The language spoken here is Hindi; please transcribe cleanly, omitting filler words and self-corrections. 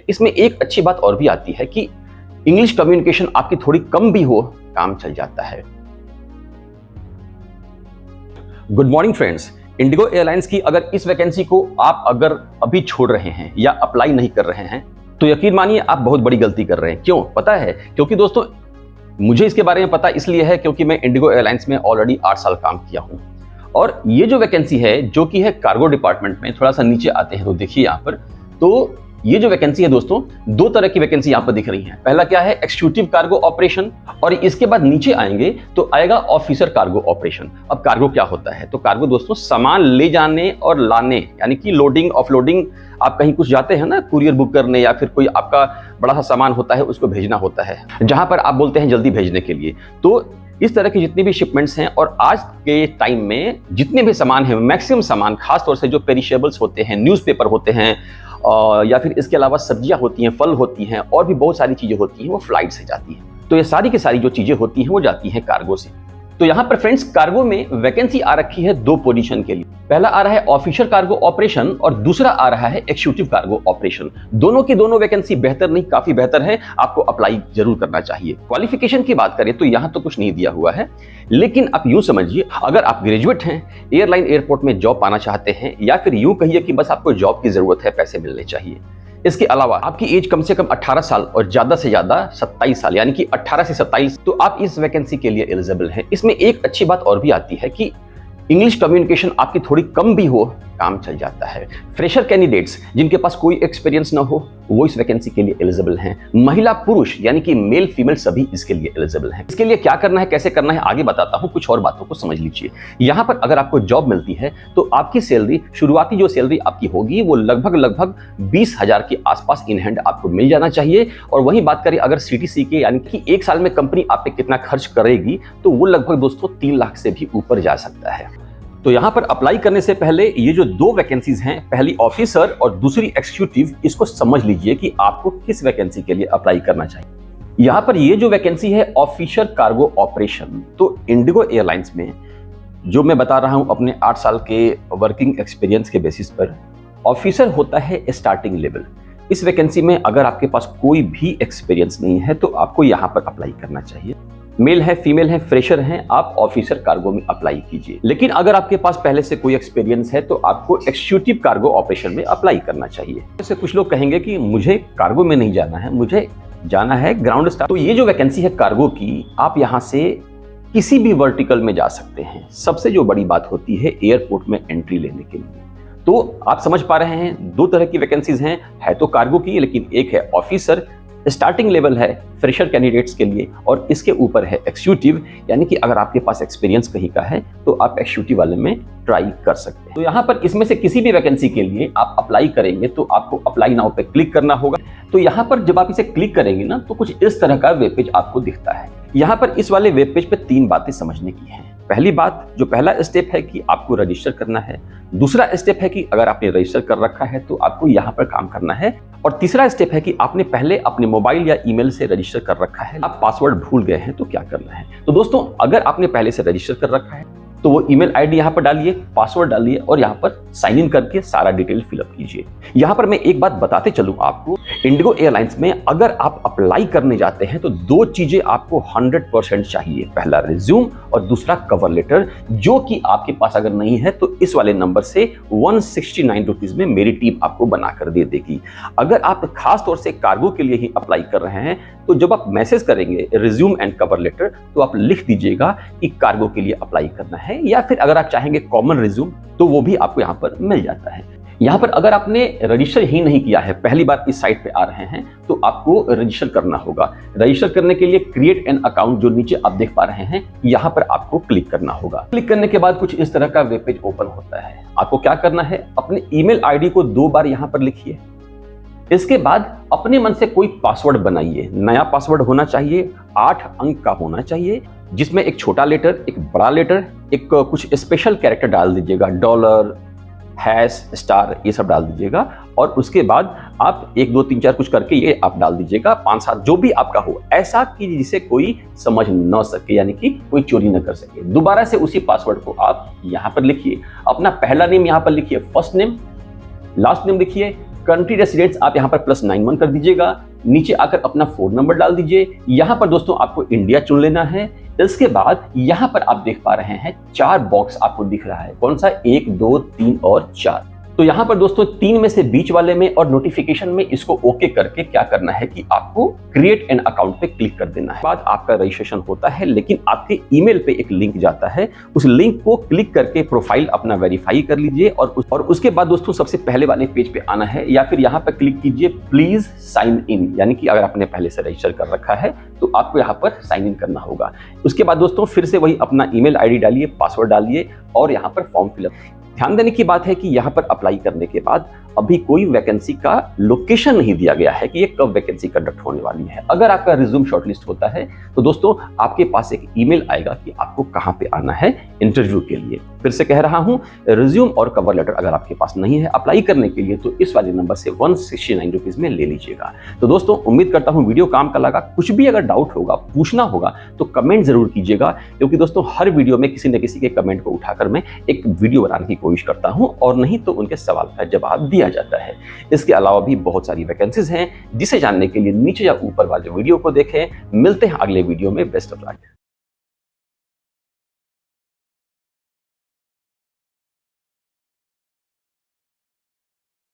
इसमें एक अच्छी बात और भी आती है कि इंग्लिश कम्युनिकेशन आपकी थोड़ी कम भी हो, काम चल जाता है। Good morning friends, Indigo airlines की अगर इस वैकेंसी को आप अगर अभी छोड़ रहे हैं या अप्लाई नहीं कर रहे हैं तो यकीन मानिए आप बहुत बड़ी गलती कर रहे हैं। क्यों पता है? क्योंकि दोस्तों मुझे इसके बारे में पता इसलिए है क्योंकि मैं इंडिगो एयरलाइंस में ऑलरेडी 8 साल काम किया हूं। और ये जो वैकेंसी है जो कि है कार्गो डिपार्टमेंट में, थोड़ा सा नीचे आते हैं तो देखिए यहाँ पर, तो ये जो वैकेंसी है दोस्तों, दो तरह की वैकेंसी यहाँ पर दिख रही है। पहला क्या है? एक्जीक्यूटिव कार्गो ऑपरेशन, और इसके बाद नीचे आएंगे तो आएगा ऑफिसर कार्गो ऑपरेशन। अब कार्गो क्या होता है? तो कार्गो दोस्तों सामान ले जाने और लाने, यानी कि लोडिंग ऑफलोडिंग। आप कहीं कुछ जाते हैं ना, कुरियर बुक करने या फिर कोई आपका बड़ा सा सामान होता है उसको भेजना होता है, जहां पर आप बोलते हैं जल्दी भेजने के लिए। तो इस तरह की जितनी भी शिपमेंट्स हैं, और आज के टाइम में जितने भी सामान हैं, मैक्सिमम सामान, खासतौर से जो पेरिशेबल्स होते हैं, न्यूज़पेपर होते हैं, या फिर इसके अलावा सब्जियां होती हैं, फल होती हैं, और भी बहुत सारी चीजें होती हैं, वो फ्लाइट से जाती हैं। तो ये सारी की सारी जो चीजें होती हैं वो जाती हैं कार्गो से। तो यहाँ पर फ्रेंड्स कार्गो में वैकेंसी आ रखी है दो पोजीशन के लिए। पहला आ रहा है ऑफिसर कार्गो ऑपरेशन और दूसरा आ रहा है एक्जीक्यूटिव कार्गो ऑपरेशन। दोनों की दोनों वैकेंसी बेहतर नहीं, काफी बेहतर है, आपको अप्लाई जरूर करना चाहिए। क्वालिफिकेशन की बात करें तो यहाँ तो कुछ नहीं दिया हुआ है, लेकिन आप यूं समझिए, अगर आप ग्रेजुएट हैं, एयरलाइन एयरपोर्ट में जॉब पाना चाहते हैं, या फिर यूं कहिए कि बस आपको जॉब की जरूरत है, पैसे मिलने चाहिए, इसके अलावा आपकी एज कम से कम 18 साल और ज्यादा से ज्यादा 27 साल, यानी कि 18 से 27, तो आप इस वैकेंसी के लिए एलिजिबल हैं। इसमें एक अच्छी बात और भी आती है कि इंग्लिश कम्युनिकेशन आपकी थोड़ी कम भी हो, काम चल जाता है। फ्रेशर कैंडिडेट्स जिनके पास कोई एक्सपीरियंस ना हो वो इस वैकेंसी के लिए एलिजिबल हैं। महिला पुरुष यानी कि मेल फीमेल सभी इसके लिए एलिजिबल हैं। इसके लिए क्या करना है, कैसे करना है, आगे बताता हूं, कुछ और बातों को समझ लीजिए। यहां पर अगर आपको जॉब मिलती है तो आपकी सैलरी, शुरुआती जो सैलरी आपकी होगी वो लगभग 20,000 के आसपास इन हैंड आपको मिल जाना चाहिए। और वही बात करें अगर सीटीसी के, यानी कि एक साल में कंपनी आप पे कितना खर्च करेगी, तो वो लगभग दोस्तों 3 लाख से भी ऊपर जा सकता है। तो यहां पर अप्लाई करने से पहले ये जो दो वैकेंसीज हैं, पहली ऑफिसर और दूसरी एक्जीक्यूटिव, इसको समझ लीजिए कि आपको किस वैकेंसी के लिए अप्लाई करना चाहिए। यहां पर ये जो वैकेंसी है ऑफिसर कार्गो ऑपरेशन, तो इंडिगो एयरलाइंस में जो मैं बता रहा हूं अपने 8 साल के वर्किंग एक्सपीरियंस के बेसिस पर, ऑफिसर होता है स्टार्टिंग लेवल। इस वैकेंसी में अगर आपके पास कोई भी एक्सपीरियंस नहीं है तो आपको यहां पर अप्लाई करना चाहिए। मेल है, फीमेल है, फ्रेशर हैं, आप ऑफिसर कार्गो में अप्लाई कीजिए। लेकिन अगर आपके पास पहले से कोई एक्सपीरियंस है तो आपको एक्जीक्यूटिव कार्गो ऑपरेशन में अप्लाई करना चाहिए। जैसे कुछ लोग कहेंगे कि मुझे कार्गो में नहीं जाना है, मुझे जाना है ग्राउंड स्टाफ। तो ये जो वैकेंसी है कार्गो की, आप यहाँ से किसी भी वर्टिकल में जा सकते हैं। सबसे जो बड़ी बात होती है एयरपोर्ट में एंट्री लेने के लिए। तो आप समझ पा रहे हैं, दो तरह की वैकेंसीज हैं, है तो कार्गो की, लेकिन एक है ऑफिसर, स्टार्टिंग लेवल है फ्रेशर कैंडिडेट्स के लिए, और इसके ऊपर है एक्जीक्यूटिव, यानी कि अगर आपके पास एक्सपीरियंस कहीं का है तो आप एक्जीक्यूटिव वाले में ट्राई कर सकते हैं। तो यहाँ पर इसमें से किसी भी वैकेंसी के लिए आप अप्लाई करेंगे तो आपको अप्लाई नाउ पे क्लिक करना होगा। तो यहाँ पर जब आप इसे क्लिक करेंगे ना, तो कुछ इस तरह का वेब पेज आपको दिखता है। यहाँ पर इस वाले वेब पेज पे 3 बातें समझने की हैं। पहली बात, जो पहला स्टेप है कि आपको रजिस्टर करना है। दूसरा स्टेप है कि अगर आपने रजिस्टर कर रखा है तो आपको यहाँ पर काम करना है। और तीसरा स्टेप है कि आपने पहले अपने मोबाइल या ईमेल से रजिस्टर कर रखा है, आप पासवर्ड भूल गए हैं तो क्या करना है। तो दोस्तों अगर आपने पहले से रजिस्टर कर रखा है तो वो ईमेल आईडी यहाँ पर डालिए, पासवर्ड डालिए और यहाँ पर साइन इन करके सारा डिटेल फिलअप कीजिए। यहाँ पर मैं एक बात बताते चलूँ आपको, इंडिगो एयरलाइंस में अगर आप अप्लाई करने जाते हैं तो दो चीजें आपको 100% चाहिए। पहला रिज्यूम और दूसरा कवर लेटर, जो कि आपके पास अगर नहीं है तो इस वाले नंबर से 169 रुपीज में मेरी टीम आपको बनाकर दे देगी। अगर आप खास तौर से कार्गो के लिए ही अप्लाई कर रहे हैं तो जब आप मैसेज करेंगे रिज्यूम एंड कवर लेटर तो आप लिख दीजिएगा कि कार्गो के लिए अप्लाई करना है, या फिर अगर आप चाहेंगे कॉमन रिज्यूम तो वो भी आपको यहाँ पर मिल जाता है। यहाँ पर अगर आपने रजिस्टर ही नहीं किया है, पहली बार इस साइट पे आ रहे हैं, तो आपको रजिस्टर करना होगा। रजिस्टर करने के लिए क्रिएट एन अकाउंट, जो नीचे आप देख पा रहे हैं, यहाँ पर आपको क्लिक करना होगा। क्लिक करने के बाद कुछ इस तरह का वेब पेज ओपन होता है। आपको क्या करना है, अपने ईमेल आईडी को 2 बार यहाँ पर लिखिए। इसके बाद अपने मन से कोई पासवर्ड बनाइए। नया पासवर्ड होना चाहिए, 8 अंक का होना चाहिए, जिसमें एक छोटा लेटर, एक बड़ा लेटर, एक कुछ स्पेशल कैरेक्टर डाल दीजिएगा, डॉलर, हैश, स्टार, ये सब डाल दीजिएगा। और उसके बाद आप 1 2 3 4 कुछ करके ये आप डाल दीजिएगा, 5 7 जो भी आपका हो, ऐसा कि जिसे कोई समझ न सके, यानी कि कोई चोरी न कर सके। दोबारा से उसी पासवर्ड को आप यहाँ पर लिखिए। अपना पहला नेम यहाँ पर लिखिए, फर्स्ट नेम, लास्ट नेम लिखिए, कंट्री रेसिडेंट्स आप यहाँ पर +91 कर दीजिएगा। नीचे आकर अपना फोन नंबर डाल दीजिए। यहाँ पर दोस्तों आपको इंडिया चुन लेना है। इसके बाद यहाँ पर आप देख पा रहे हैं 4 बॉक्स आपको दिख रहा है। कौन सा? 1, 2, 3 और 4। तो यहाँ पर दोस्तों 3 में से बीच वाले में और नोटिफिकेशन में इसको ओके करके क्या करना है कि आपको क्रिएट एन अकाउंट पे क्लिक कर देना है। बाद आपका रजिस्ट्रेशन होता है, लेकिन आपके ईमेल पे एक लिंक जाता है। उस लिंक को क्लिक करके प्रोफाइल अपना वेरीफाई कर लीजिए और उसके बाद दोस्तों सबसे पहले वाले पेज पे आना है या फिर यहाँ पर क्लिक कीजिए प्लीज साइन इन, यानी कि अगर आपने पहले से रजिस्टर कर रखा है तो आपको यहाँ पर साइन इन करना होगा। उसके बाद दोस्तों फिर से वही अपना ईमेल आईडी डालिए, पासवर्ड डालिए और यहाँ पर फॉर्म फिलअप। ध्यान देने की बात है कि यहाँ पर अप्लाई करने के बाद अभी कोई वैकेंसी का लोकेशन नहीं दिया गया है कि ये कब वैकेंसी कंडक्ट होने वाली है। अगर आपका रिज्यूम शॉर्टलिस्ट होता है तो दोस्तों आपके पास एक ईमेल आएगा कि आपको कहाँ पे आना है इंटरव्यू के लिए। फिर से कह रहा हूँ, रिज्यूम और कवर लेटर अगर आपके पास नहीं है अप्लाई करने के लिए तो इस वाले नंबर से 169 रुपीज में ले लीजिएगा। तो दोस्तों उम्मीद करता हूँ वीडियो काम का लगा। कुछ भी अगर डाउट होगा, पूछना होगा तो कमेंट जरूर कीजिएगा, क्योंकि दोस्तों हर वीडियो में किसी न किसी के कमेंट को उठाकर मैं एक वीडियो बनाने की कोशिश करता हूँ और नहीं तो उनके सवाल का जवाब दिया जाता है। इसके अलावा भी बहुत सारी वैकेंसीज हैं जिसे जानने के लिए नीचे या ऊपर वाले वीडियो को देखें। मिलते हैं अगले वीडियो में। Best of luck.